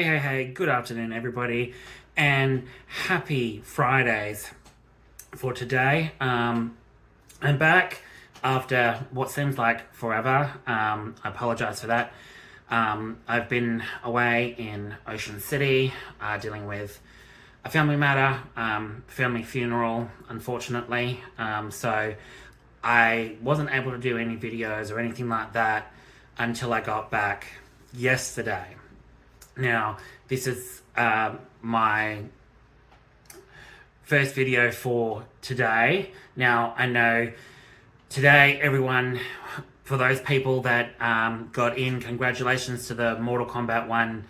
Hey, good afternoon, everybody, and happy Fridays for today. I'm back after what seems like forever. I apologize for that. I've been away in Ocean City dealing with a family matter, family funeral, unfortunately. So I wasn't able to do any videos or anything like that until I got back yesterday. Now, this is my first video for today. Now, I know today everyone, for those people that got in, congratulations to the Mortal Kombat 1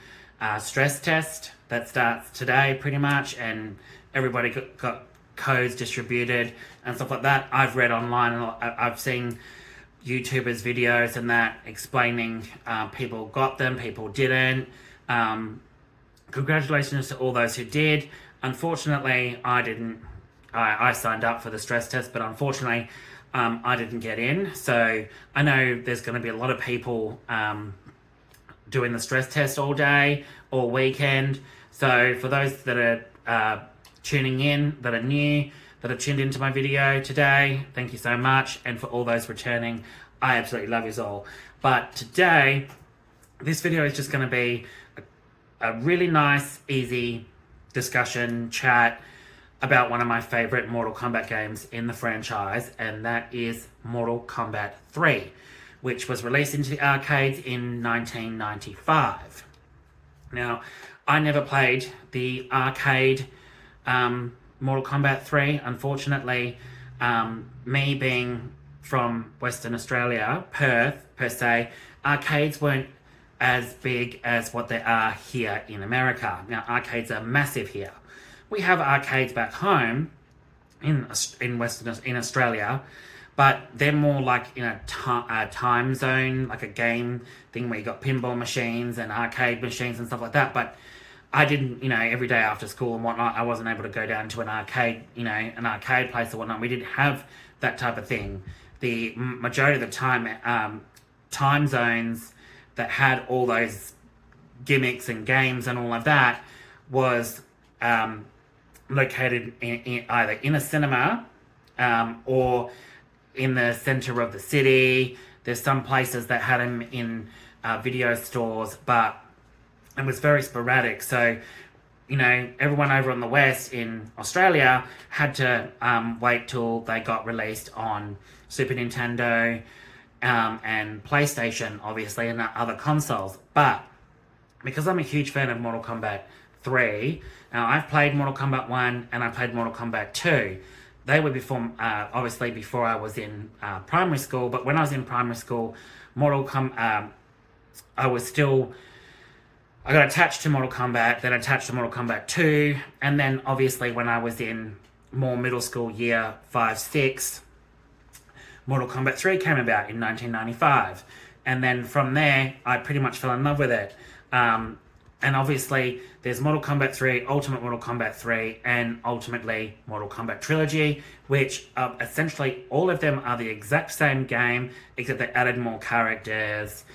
stress test that starts today pretty much, and everybody got codes distributed and stuff like that. I've read online and I've seen YouTubers videos and that explaining people got them, people didn't. Congratulations to all those who did. Unfortunately, I didn't. I signed up for the stress test, but unfortunately, I didn't get in. So I know there's going to be a lot of people doing the stress test all day, all weekend. So for those that are tuning in, that are new, that have tuned into my video today, thank you so much. And for all those returning, I absolutely love you all. But today, this video is just going to be a really nice, easy discussion, chat about one of my favorite Mortal Kombat games in the franchise, and that is Mortal Kombat 3, which was released into the arcades in 1995. Now, I never played the arcade Mortal Kombat 3, unfortunately. Me being from Western Australia, Perth, per se, arcades weren't as big as what they are here in America. Now, arcades are massive here. We have arcades back home in Australia, but they're more like in a time zone, like a game thing where you got pinball machines and arcade machines and stuff like that. But I didn't, every day after school and whatnot, I wasn't able to go down to an arcade, an arcade place or whatnot. We didn't have that type of thing. The majority of the time, time zones that had all those gimmicks and games and all of that was located in either in a cinema or in the center of the city. There's some places that had them in video stores, but it was very sporadic. So, everyone over on the West in Australia had to wait till they got released on Super Nintendo, and PlayStation, obviously, and other consoles. But because I'm a huge fan of Mortal Kombat 3, now I've played Mortal Kombat 1 and I played Mortal Kombat 2. They were before, obviously, before I was in primary school. But when I was in primary school, I got attached to Mortal Kombat, then attached to Mortal Kombat 2, and then obviously when I was in more middle school, year 5, 6, Mortal Kombat 3 came about in 1995. And then from there, I pretty much fell in love with it. And obviously, there's Mortal Kombat 3, Ultimate Mortal Kombat 3, and ultimately Mortal Kombat Trilogy, which essentially all of them are the exact same game, except they added more characters,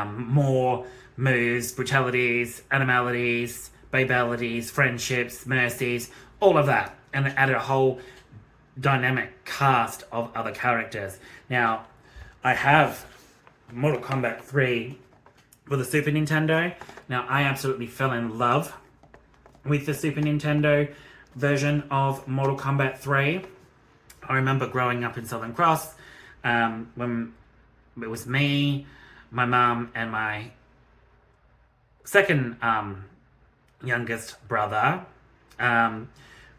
more moves, brutalities, animalities, babalities, friendships, mercies, all of that. And it added a whole dynamic cast of other characters. Now, I have Mortal Kombat 3 for the Super Nintendo. Now, I absolutely fell in love with the Super Nintendo version of Mortal Kombat 3. I remember growing up in Southern Cross when it was me, my mum, and my second youngest brother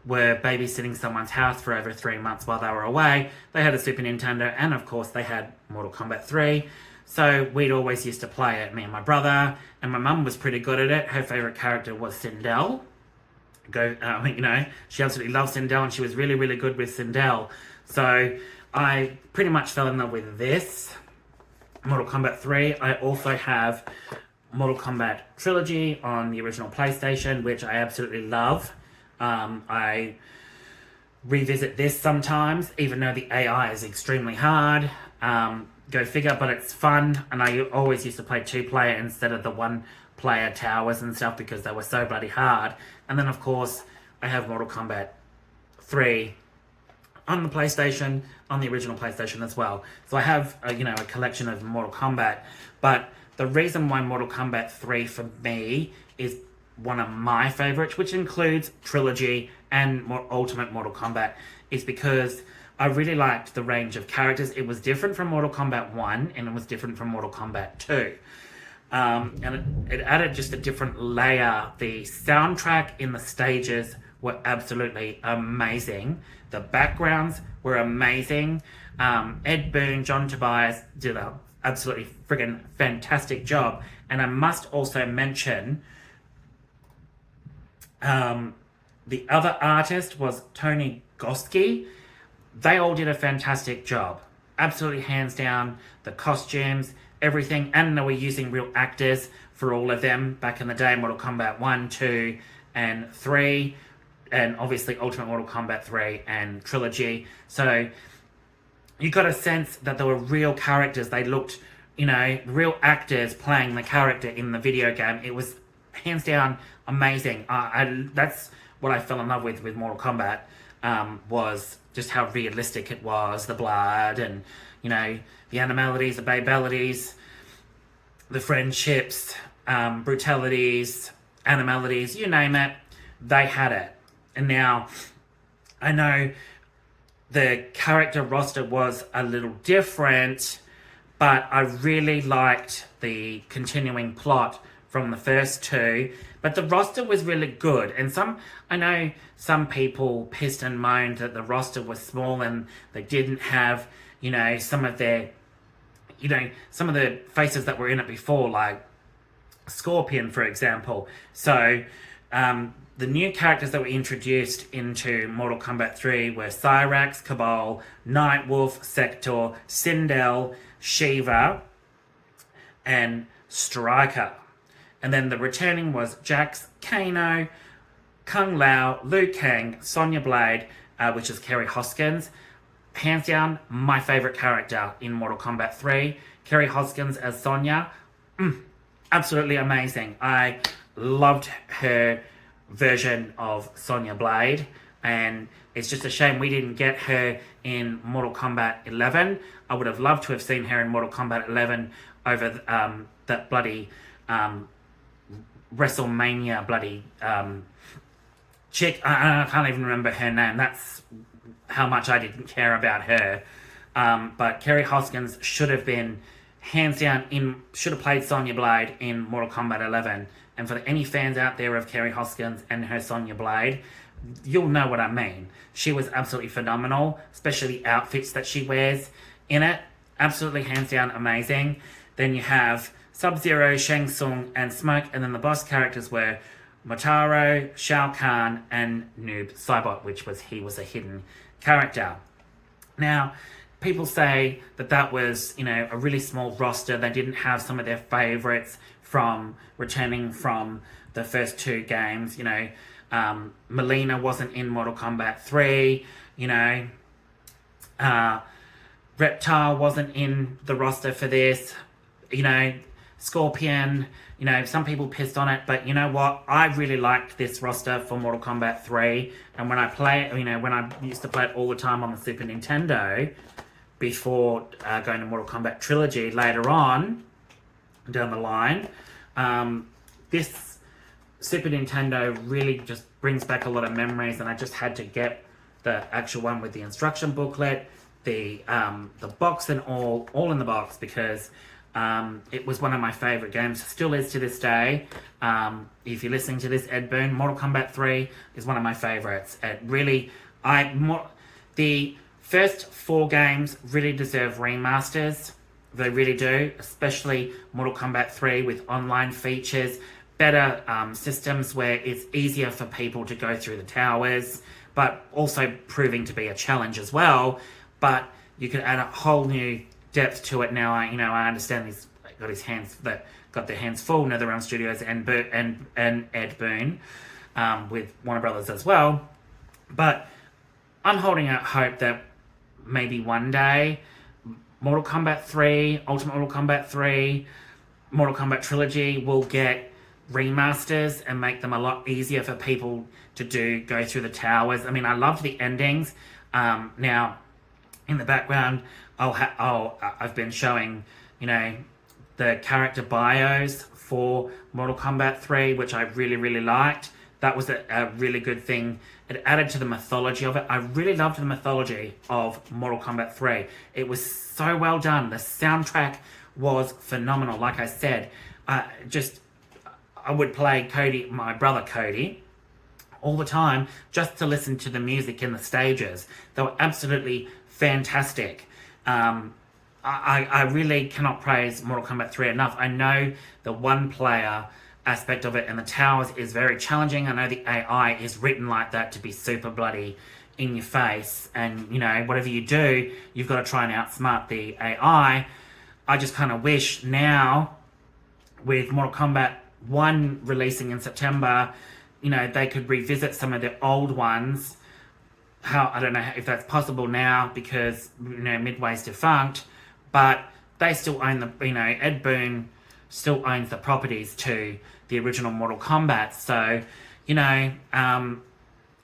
were babysitting someone's house for over 3 months while they were away. They had a Super Nintendo, and of course they had Mortal Kombat 3. So we'd always used to play it, me and my brother, and my mum was pretty good at it. Her favourite character was Sindel. She absolutely loved Sindel, and she was really, really good with Sindel. So I pretty much fell in love with this, Mortal Kombat 3. I also have Mortal Kombat Trilogy on the original PlayStation, which I absolutely love. I revisit this sometimes, even though the AI is extremely hard. Go figure, but it's fun, and I always used to play 2-player instead of the 1 player towers and stuff because they were so bloody hard. And then of course I have Mortal Kombat 3 on the PlayStation, on the original PlayStation as well. So I have a collection of Mortal Kombat. But the reason why Mortal Kombat 3 for me is one of my favorites, which includes Trilogy and Ultimate Mortal Kombat, is because I really liked the range of characters. It was different from Mortal Kombat 1 and it was different from Mortal Kombat 2. And it added just a different layer. The soundtrack in the stages were absolutely amazing. The backgrounds were amazing. Ed Boon, John Tobias did an absolutely friggin' fantastic job. And I must also mention the other artist was Tony Goski. They all did a fantastic job. Absolutely hands down. The costumes, everything. And they were using real actors for all of them back in the day. Mortal Kombat 1, 2, and 3. And obviously Ultimate Mortal Kombat 3 and Trilogy. So you got a sense that there were real characters. They looked, real actors playing the character in the video game. It was hands down amazing. That's what I fell in love with Mortal Kombat, was just how realistic it was. The blood and, the animalities, the babalities, the friendships, brutalities, animalities, you name it, they had it. And now, I know the character roster was a little different, but I really liked the continuing plot from the first two. But the roster was really good. And I know some people pissed and moaned that the roster was small and they didn't have, some of their, some of the faces that were in it before, like Scorpion, for example. So, the new characters that were introduced into Mortal Kombat 3 were Cyrax, Cabal, Nightwolf, Sector, Sindel, Shiva, and Striker. And then the returning was Jax, Kano, Kung Lao, Liu Kang, Sonya Blade, which is Kerry Hoskins. Hands down, my favourite character in Mortal Kombat 3. Kerry Hoskins as Sonya. Absolutely amazing. I loved her version of Sonya Blade, and it's just a shame we didn't get her in Mortal Kombat 11. I would have loved to have seen her in Mortal Kombat 11 over that bloody WrestleMania bloody chick. I can't even remember her name. That's how much I didn't care about her. But Kerry Hoskins should have been hands down should have played Sonya Blade in Mortal Kombat 11. And for any fans out there of Kerry Hoskins and her Sonya Blade, you'll know what I mean. She was absolutely phenomenal, especially the outfits that she wears in it. Absolutely hands down amazing. Then you have Sub-Zero, Shang Tsung, and Smoke, and then the boss characters were Motaro, Shao Kahn, and Noob Saibot, he was a hidden character. Now, people say that was, a really small roster. They didn't have some of their favourites from returning from the first two games. Melina wasn't in Mortal Kombat 3, Reptile wasn't in the roster for this, Scorpion, some people pissed on it, but you know what? I really liked this roster for Mortal Kombat 3, and when I when I used to play it all the time on the Super Nintendo, before going to Mortal Kombat Trilogy later on, down the line, this Super Nintendo really just brings back a lot of memories, and I just had to get the actual one with the instruction booklet, the box and all in the box, because it was one of my favourite games, still is to this day. If you're listening to this, Ed Boon, Mortal Kombat 3 is one of my favourites. It really, the first 4 games really deserve remasters. They really do, especially Mortal Kombat 3 with online features, better systems where it's easier for people to go through the towers, but also proving to be a challenge as well. But you can add a whole new depth to it now. I understand he's got their hands full, NetherRealm Studios and Ed Boon with Warner Brothers as well. But I'm holding out hope that maybe one day Mortal Kombat 3, Ultimate Mortal Kombat 3, Mortal Kombat Trilogy will get remasters and make them a lot easier for people to go through the towers. I mean, I loved the endings. Now, in the background, I've been showing, the character bios for Mortal Kombat 3, which I really, really liked. That was a really good thing. It added to the mythology of it. I really loved the mythology of Mortal Kombat 3. It was so well done. The soundtrack was phenomenal. Like I said, I would play my brother Cody, all the time just to listen to the music in the stages. They were absolutely fantastic. I really cannot praise Mortal Kombat 3 enough. I know the one-player aspect of it and the towers is very challenging. I know the AI is written like that to be super bloody in your face, and whatever you do, you've got to try and outsmart the AI. I just kind of wish now, with Mortal Kombat 1 releasing in September, they could revisit some of the old ones. I don't know if that's possible now because Midway's defunct, but they still own Ed Boon still owns the properties to the original Mortal Kombat. So,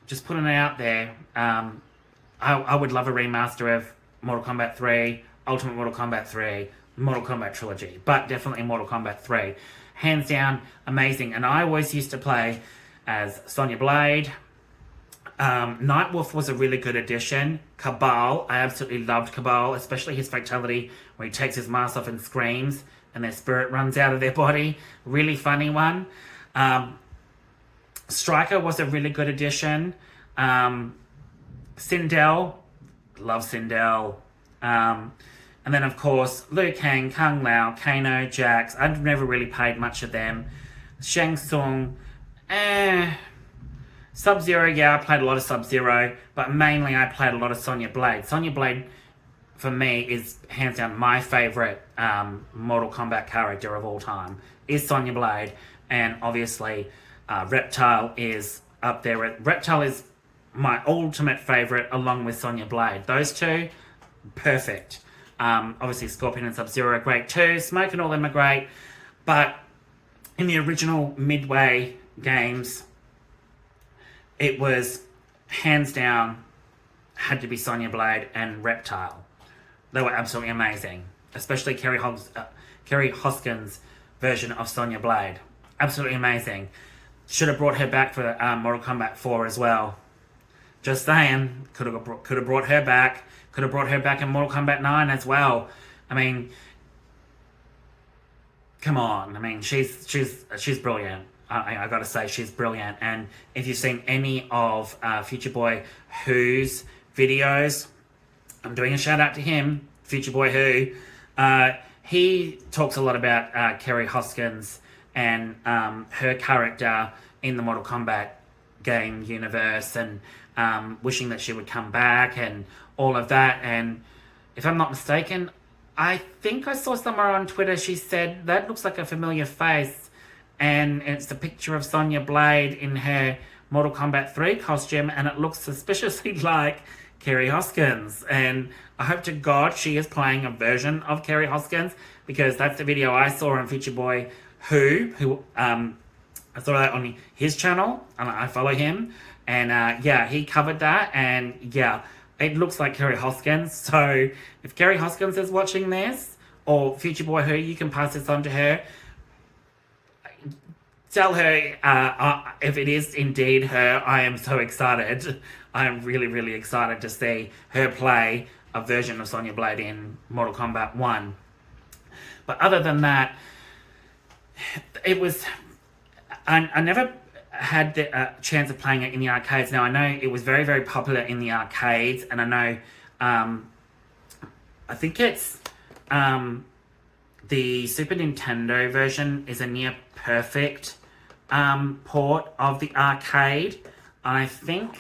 just putting it out there. I would love a remaster of Mortal Kombat 3, Ultimate Mortal Kombat 3, Mortal Kombat Trilogy, but definitely Mortal Kombat 3. Hands down, amazing. And I always used to play as Sonya Blade. Nightwolf was a really good addition. Cabal, I absolutely loved Cabal, especially his fatality where he takes his mask off and screams and their spirit runs out of their body. Really funny one. Striker was a really good addition. Sindel, love Sindel. And then, of course, Liu Kang, Kung Lao, Kano, Jax. I've never really played much of them. Shang Tsung, Sub-Zero, I played a lot of Sub-Zero, but mainly I played a lot of Sonya Blade. Sonya Blade, for me, is hands down my favourite Mortal Kombat character of all time, is Sonya Blade, and obviously Reptile is up there. Reptile is my ultimate favourite along with Sonya Blade. Those two, perfect. Obviously Scorpion and Sub-Zero are great too. Smoke and all them are great, but in the original Midway games, it was hands down had to be Sonya Blade and Reptile. They were absolutely amazing, especially Kerry Hoskins' version of Sonya Blade. Absolutely amazing. Should have brought her back for Mortal Kombat 4 as well. Just saying, could have brought her back. Could have brought her back in Mortal Kombat 9 as well. I mean, come on. I mean, she's brilliant. I gotta say, she's brilliant. And if you've seen any of Future Boy Who's videos, I'm doing a shout out to him, Future Boy Who. He talks a lot about Kerry Hoskins and her character in the Mortal Kombat game universe, and wishing that she would come back and all of that. And if I'm not mistaken, I think I saw somewhere on Twitter she said that looks like a familiar face, and it's a picture of Sonya Blade in her Mortal Kombat 3 costume, and it looks suspiciously like Kerry Hoskins. And I hope to God she is playing a version of Kerry Hoskins, because that's the video I saw on Future Boy who I saw that on his channel, and I follow him, and he covered that, and it looks like Kerry Hoskins. So if Kerry Hoskins is watching this, or Future Boy Who, you can pass this on to her. Tell her if it is indeed her, I am so excited. I am really, really excited to see her play a version of Sonya Blade in Mortal Kombat 1. But other than that, it was... I never had the chance of playing it in the arcades. Now, I know it was very, very popular in the arcades, and I know... I think it's... the Super Nintendo version is a near perfect port of the arcade. And I think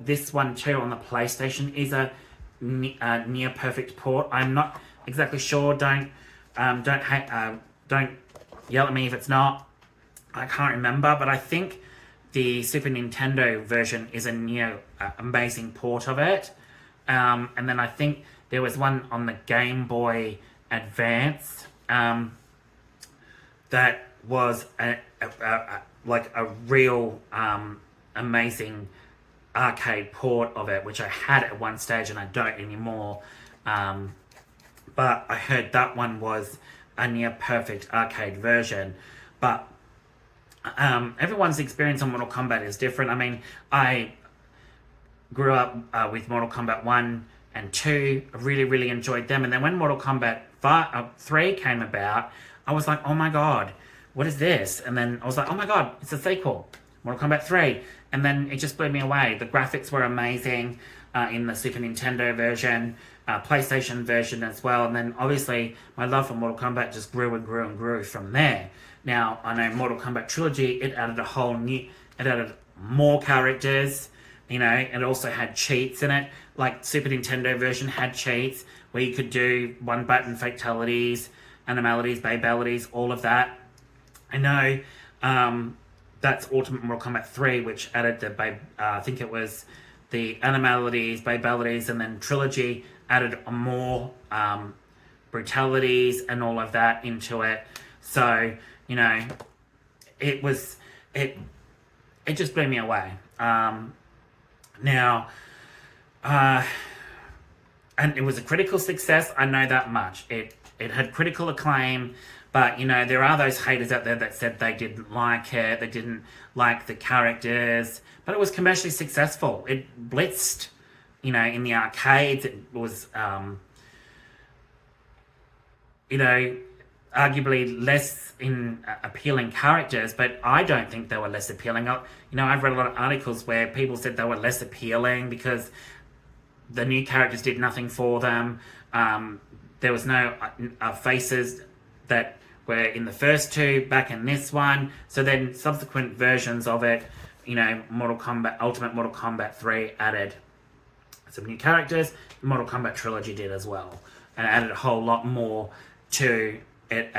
this one too on the PlayStation is a near perfect port. I'm not exactly sure. Don't yell at me if it's not. I can't remember, but I think the Super Nintendo version is a near amazing port of it. And then I think there was one on the Game Boy Advance that was a like a real amazing arcade port of it, which I had at one stage and I don't anymore. But I heard that one was a near perfect arcade version. But everyone's experience on Mortal Kombat is different. I mean, I grew up with Mortal Kombat 1 and 2. I really enjoyed them. And then when Mortal Kombat 3 came about, I was like, oh my god, what is this? And then I was like, oh my god, it's a sequel, Mortal Kombat 3. And then it just blew me away. The graphics were amazing in the Super Nintendo version, PlayStation version as well. And then obviously my love for Mortal Kombat just grew from there. Now, I know Mortal Kombat Trilogy, it added more characters, you know, it also had cheats in it. Like Super Nintendo version had cheats where you could do one button fatalities, animalities, babalities, all of that. I know that's Ultimate Mortal Kombat 3, which added I think it was the animalities, babalities, and then Trilogy added more brutalities and all of that into it. So, you know, it just blew me away. Now, and it was a critical success, I know that much. It had critical acclaim, but, you know, there are those haters out there that said they didn't like it, they didn't like the characters, but it was commercially successful. It blitzed, you know, in the arcades. It was, you know, arguably less appealing characters, but I don't think they were less appealing. You know, I've read a lot of articles where people said they were less appealing because the new characters did nothing for them. There was no faces that were in the first two back in this one. So then subsequent versions of it, you know, Ultimate Mortal Kombat 3 added some new characters. The Mortal Kombat Trilogy did as well, and added a whole lot more to it,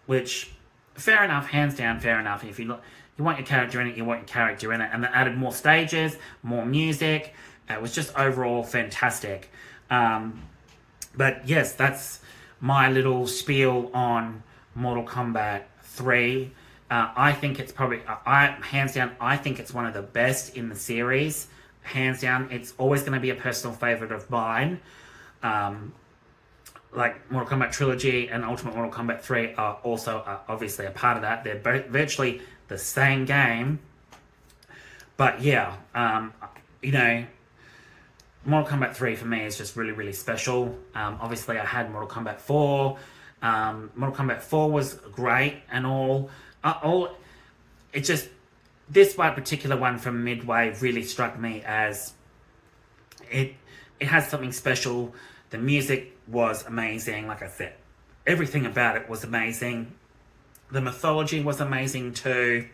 which, fair enough, hands down, fair enough. If you want your character in it, you want your character in it. And they added more stages, more music. It was just overall fantastic. But yes, that's my little spiel on Mortal Kombat 3. I think it's probably, hands down, I think it's one of the best in the series. Hands down, it's always going to be a personal favourite of mine. Like Mortal Kombat Trilogy and Ultimate Mortal Kombat 3 are also obviously a part of that. They're virtually the same game. But yeah, you know, Mortal Kombat 3 for me is just really special. Obviously, I had Mortal Kombat 4. Mortal Kombat 4 was great and all. It just, this one particular one from Midway really struck me as it has something special. The music was amazing, like I said. Everything about it was amazing. The mythology was amazing too.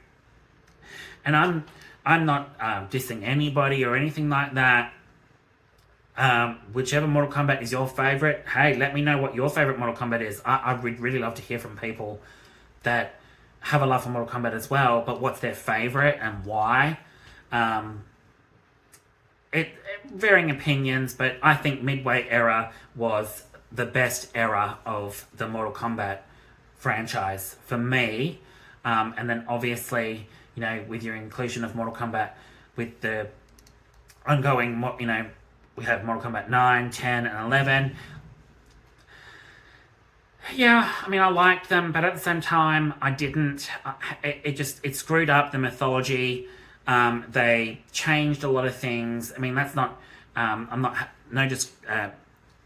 And I'm not dissing anybody or anything like that. Whichever Mortal Kombat is your favourite, hey, let me know what your favourite Mortal Kombat is. I would really love to hear from people that have a love for Mortal Kombat as well, but what's their favourite and why. Varying opinions, but I think Midway era was the best era of the Mortal Kombat franchise for me. And then obviously, you know, with your inclusion of Mortal Kombat, with the ongoing, you know, we have Mortal Kombat 9, 10, and 11. Yeah, I mean, I liked them, but at the same time, I didn't. It screwed up the mythology. They changed a lot of things. I mean, that's not.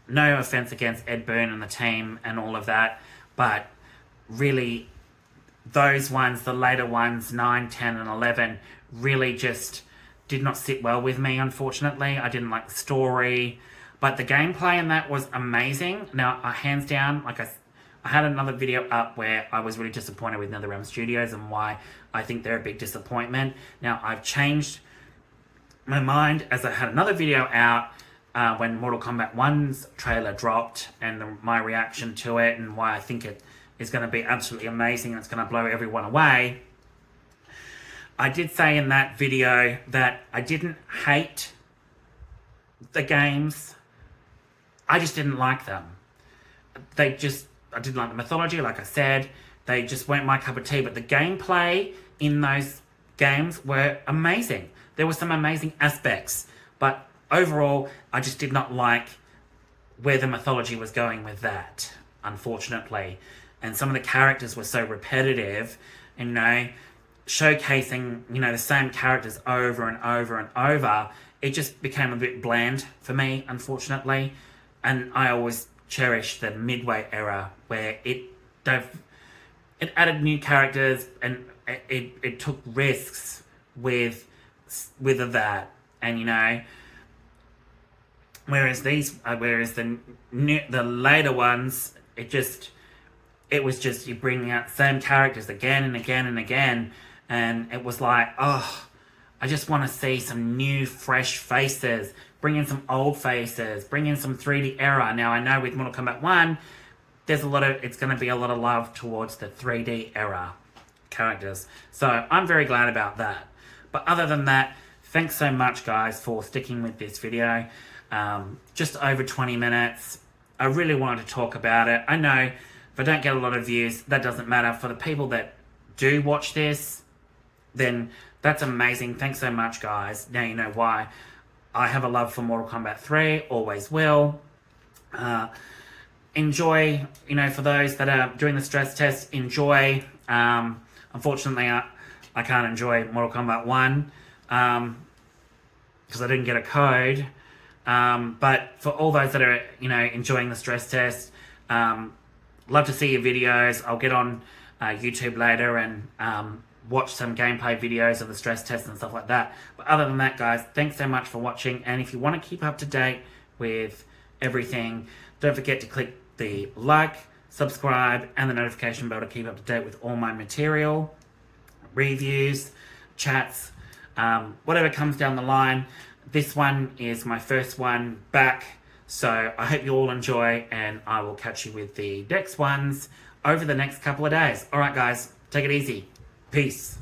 No offense against Ed Boon and the team and all of that, but really, those ones, the later ones, 9, 10, and 11, really just did not sit well with me, unfortunately. I didn't like the story, but the gameplay in that was amazing. Now, hands down, like I had another video up where I was really disappointed with NetherRealm Studios and why I think they're a big disappointment. Now, I've changed my mind as I had another video out when Mortal Kombat 1's trailer dropped and my reaction to it and why I think it is going to be absolutely amazing and it's going to blow everyone away. I did say in that video that I didn't hate the games. I just didn't like them. I didn't like the mythology, like I said. They just weren't my cup of tea. But the gameplay in those games were amazing. There were some amazing aspects, but overall, I just did not like where the mythology was going with that, unfortunately. And some of the characters were so repetitive, you know, showcasing, you know, the same characters over and over and over. It just became a bit bland for me, unfortunately. And I always cherished the Midway era where it added new characters and it took risks with that. And, you know, whereas the later ones, it was just you bringing out the same characters again and again and again, and it was like, oh, I just want to see some new, fresh faces. Bring in some old faces. Bring in some 3D era. Now I know with Mortal Kombat 1, it's going to be a lot of love towards the 3D era characters. So I'm very glad about that. But other than that, thanks so much, guys, for sticking with this video. Just over 20 minutes. I really wanted to talk about it. I know if I don't get a lot of views, that doesn't matter. For the people that do watch this, then that's amazing. Thanks so much, guys. Now you know why I have a love for Mortal Kombat 3, always will. Enjoy, you know, for those that are doing the stress test, enjoy. Unfortunately, I can't enjoy Mortal Kombat 1 because I didn't get a code. But for all those that are, you know, enjoying the stress test, love to see your videos. I'll get on YouTube later and watch some gameplay videos of the stress test and stuff like that. But other than that, guys, thanks so much for watching. And if you want to keep up to date with everything, don't forget to click the like, subscribe, and the notification bell to keep up to date with all my material, reviews, chats, whatever comes down the line. This one is my first one back, so I hope you all enjoy, and I will catch you with the next ones over the next couple of days. Alright guys, take it easy. Peace.